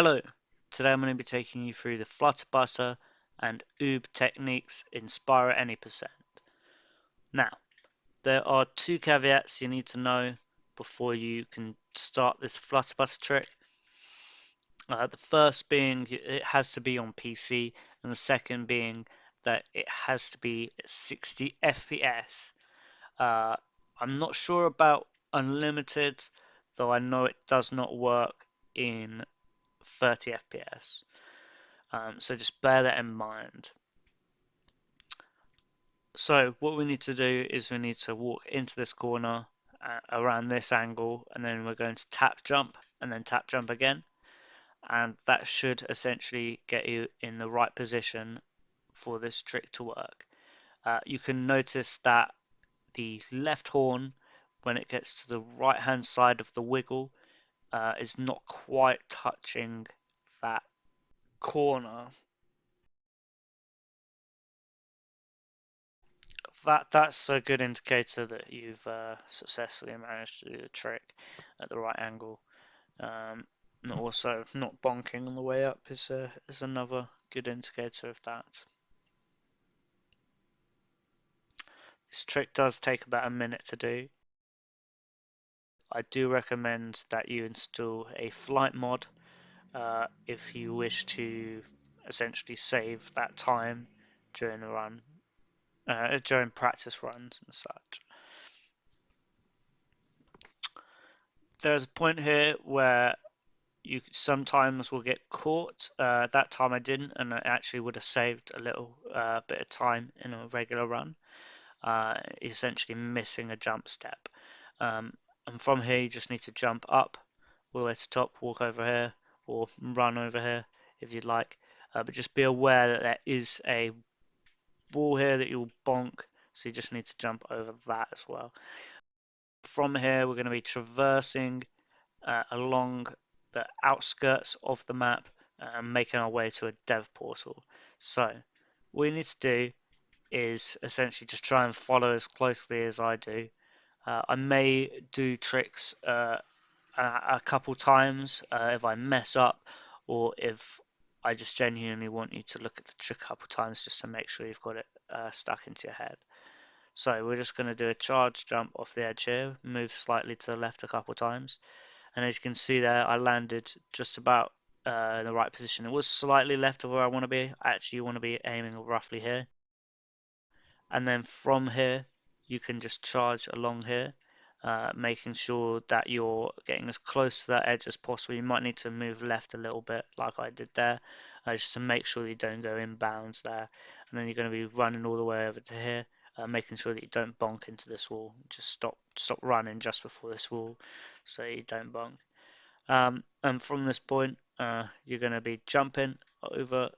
Hello, today I'm going to be taking you through the flutter butter and oob techniques in Spyro any percent. Now, there are two caveats you need to know before you can start this flutter butter trick. The first being it has to be on PC, and the second being that it has to be 60 FPS. Uh, I'm not sure about unlimited, though I know it does not work in 30 FPS. So just bear that in mind. So what we need to do is we need to walk into this corner around this angle, and then we're going to tap jump and then tap jump again, and that should essentially get you in the right position for this trick to work. You can notice that the left horn, when it gets to the right hand side of the wiggle, is not quite touching that corner. That's a good indicator that you've successfully managed to do the trick at the right angle. And also, not bonking on the way up is another good indicator of that. This trick does take about a minute to do. I do recommend that you install a flight mod if you wish to essentially save that time during the run, during practice runs and such. There's a point here where you sometimes will get caught. That time I didn't, and I actually would have saved a little bit of time in a regular run. Essentially missing a jump step. And from here, you just need to jump up all the way to top, walk over here, or run over here if you'd like. But just be aware that there is a wall here that you'll bonk, so you just need to jump over that as well. From here, we're going to be traversing along the outskirts of the map and making our way to a dev portal. So what we need to do is essentially just try and follow as closely as I do. I may do tricks a couple times if I mess up, or if I just genuinely want you to look at the trick a couple times just to make sure you've got it stuck into your head. So we're just going to do a charge jump off the edge here, move slightly to the left a couple times, and as you can see there, I landed just about in the right position. It was slightly left of where I want to be. I actually want to be aiming roughly here. And then from here, you can just charge along here, making sure that you're getting as close to that edge as possible. You might need to move left a little bit, like I did there, just to make sure that you don't go inbounds there. And then you're going to be running all the way over to here, making sure that you don't bonk into this wall. Just stop running just before this wall, so you don't bonk. And from this point, you're going to be jumping over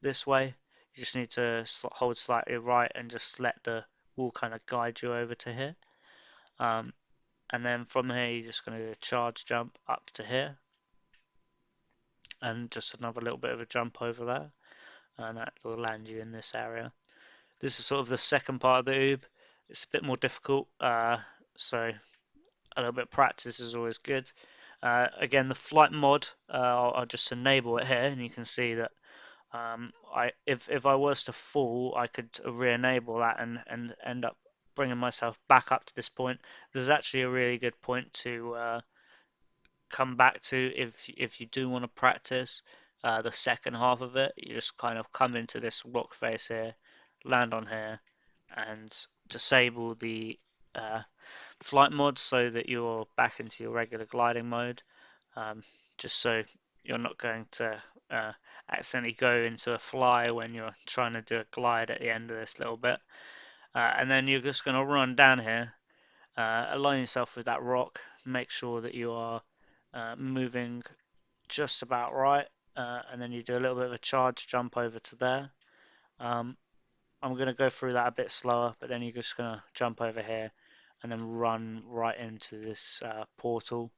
this way. You just need to hold slightly right and just let the wall kind of guide you over to here. And then from here, you're just going to do a charge jump up to here. And just another little bit of a jump over there. And that will land you in this area. This is sort of the second part of the oob. It's a bit more difficult. So a little bit of practice is always good. Again, the flight mod, I'll just enable it here, and you can see that if I was to fall, I could re-enable that and end up bringing myself back up to this point. This is actually a really good point to come back to if you do want to practice the second half of it. You just kind of come into this rock face here, land on here, and disable the flight mod so that you're back into your regular gliding mode, just so you're not going to accidentally go into a fly when you're trying to do a glide at the end of this little bit. And then you're just going to run down here, align yourself with that rock, make sure that you are moving just about right, and then you do a little bit of a charge jump over to there. I'm going to go through that a bit slower, but then you're just going to jump over here and then run right into this portal.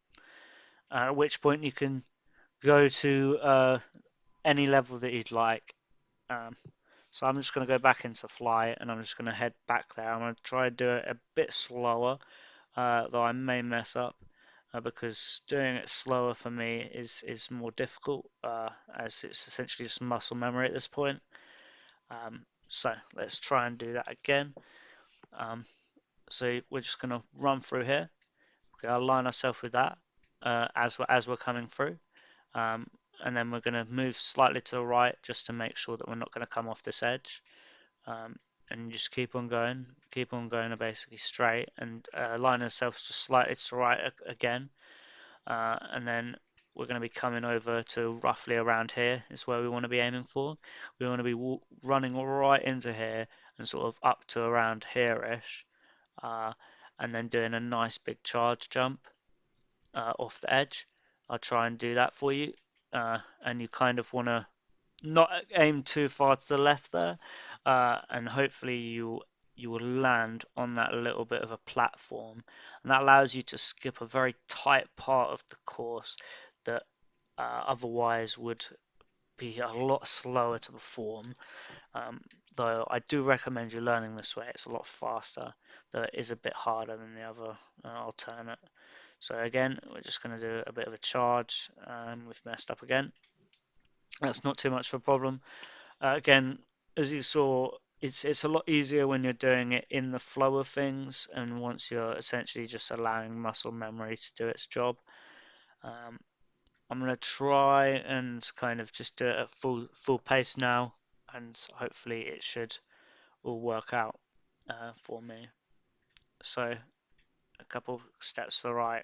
At which point you can go to any level that you'd like. So I'm just going to go back into fly and I'm just going to head back there. I'm going to try to do it a bit slower, though I may mess up. because doing it slower for me is more difficult, as it's essentially just muscle memory at this point. So let's try and do that again. So we're just going to run through here. Okay, align ourselves with that as we're coming through. Um, and then we're going to move slightly to the right just to make sure that we're not going to come off this edge. And just keep on going basically straight, and align ourselves just slightly to the right again. And then we're going to be coming over to roughly around here is where we want to be aiming for. We want to be running right into here and sort of up to around here-ish, and then doing a nice big charge jump off the edge. I'll try and do that for you. And you kind of want to not aim too far to the left there, and hopefully you will land on that little bit of a platform, and that allows you to skip a very tight part of the course that otherwise would be a lot slower to perform. Um, though I do recommend you learning this way. It's a lot faster, though it is a bit harder than the other alternate. So again, we're just going to do a bit of a charge, and we've messed up again. That's not too much of a problem. Again, as you saw, it's a lot easier when you're doing it in the flow of things, and once you're essentially just allowing muscle memory to do its job. I'm gonna try and kind of just do it at full pace now, and hopefully it should all work out for me. So a couple steps to the right,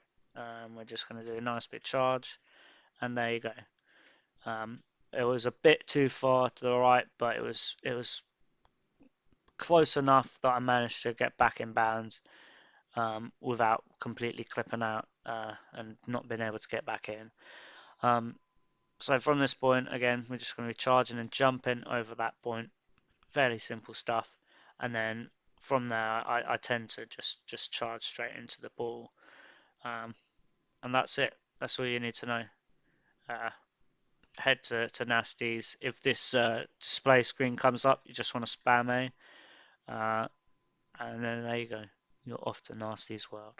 we're just gonna do a nice big charge, and there you go. It was a bit too far to the right, but it was close enough that I managed to get back in bounds without completely clipping out and not being able to get back in. So from this point, again, we're just going to be charging and jumping over that point. Fairly simple stuff. And then from there, I tend to just charge straight into the ball. And that's it. That's all you need to know. Uh, Head to Nasties. If this display screen comes up, you just want to spam A. And then there you go. You're off to Nasty's world.